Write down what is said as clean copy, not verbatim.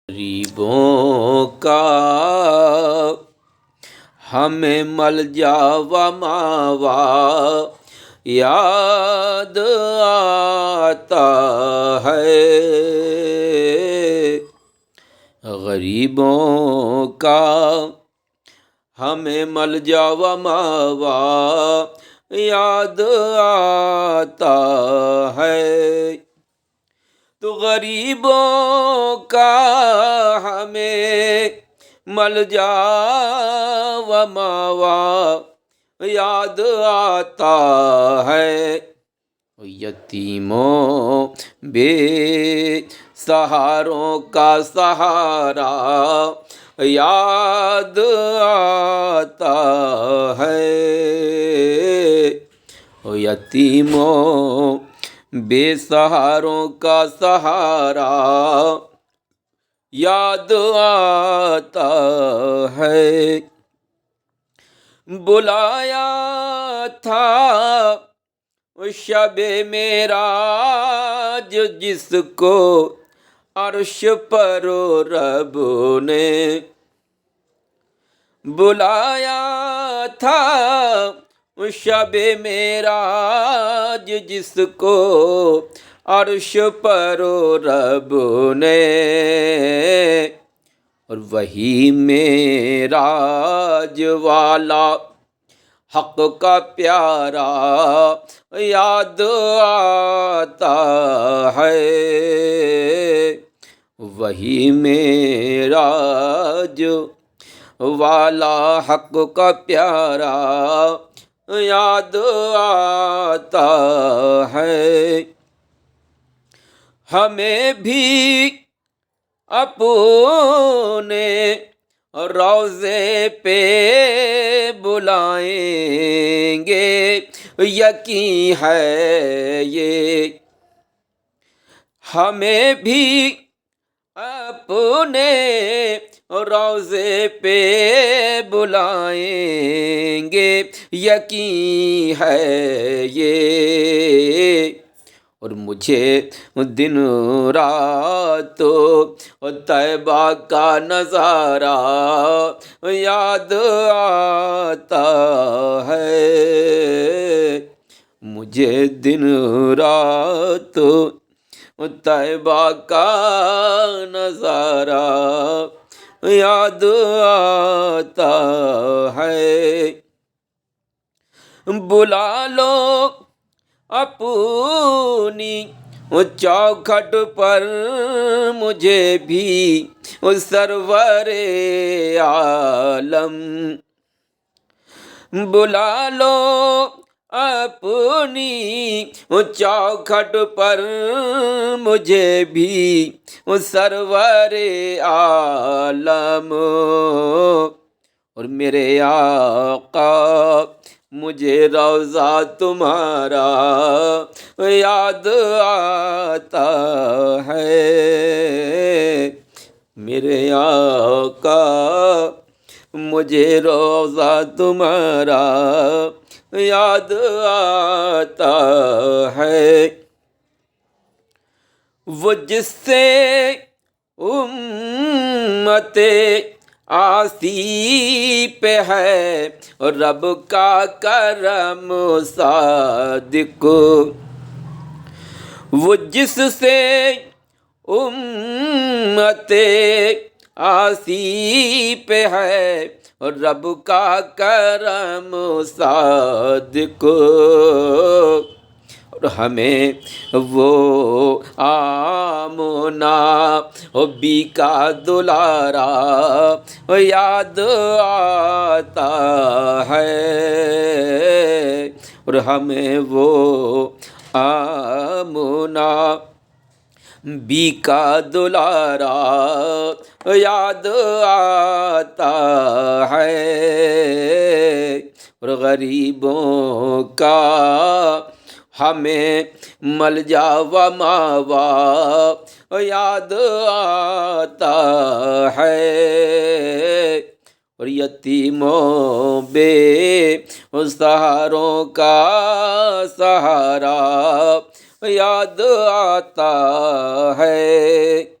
غریبوں کا ہمیں ملجا و ماوا یاد آتا ہے۔ غریبوں کا ہمیں ملجا و ماوا یاد آتا ہے۔ تو غریبوں کا ہمیں ملجا و ماوا یاد آتا ہے۔ یتیموں بے سہاروں کا سہارا یاد آتا ہے۔ یتیموں بے سہاروں کا سہارا یاد آتا ہے۔ بلایا تھا شب معراج جس کو عرش پر رب نے، بلایا تھا شب معراج جس کو عرش پر رب نے، اور وہی معراج والا حق کا پیارا یاد آتا ہے۔ وہی معراج والا حق کا پیارا یاد آتا ہے۔ ہمیں بھی اپنے روضے پہ بلائیں گے، یقین ہے یہ۔ ہمیں بھی اپنے روضے پہ بلائیں گے، یقین ہے یہ۔ اور مجھے دن رات طیبہ کا نظارہ یاد آتا ہے۔ مجھے دن رات طیبہ کا نظارہ یاد آتا ہے۔ بلا لو اپنی چوکھٹ پر مجھے بھی سرور عالم، بلا لو اپنی چوکھٹ پر مجھے بھی سرور عالم، اور میرے آقا مجھے روضہ تمہارا یاد آتا ہے۔ میرے آقا مجھے روضہ تمہارا یاد آتا ہے۔ وہ جس سے امت آسی پہ ہے رب کا کرم صادق، وہ جس سے امت آسی پہ ہے رب کا کرم صادق، اور ہمیں وہ آمنہ بی کا دلارا یاد آتا ہے، اور ہمیں وہ آمنہ بی کا دلارا یاد آتا ہے۔ اور غریبوں کا ہمیں ملجا و ماوا یاد آتا ہے، اور یتیموں بے سہاروں کا سہارا یاد آتا ہے۔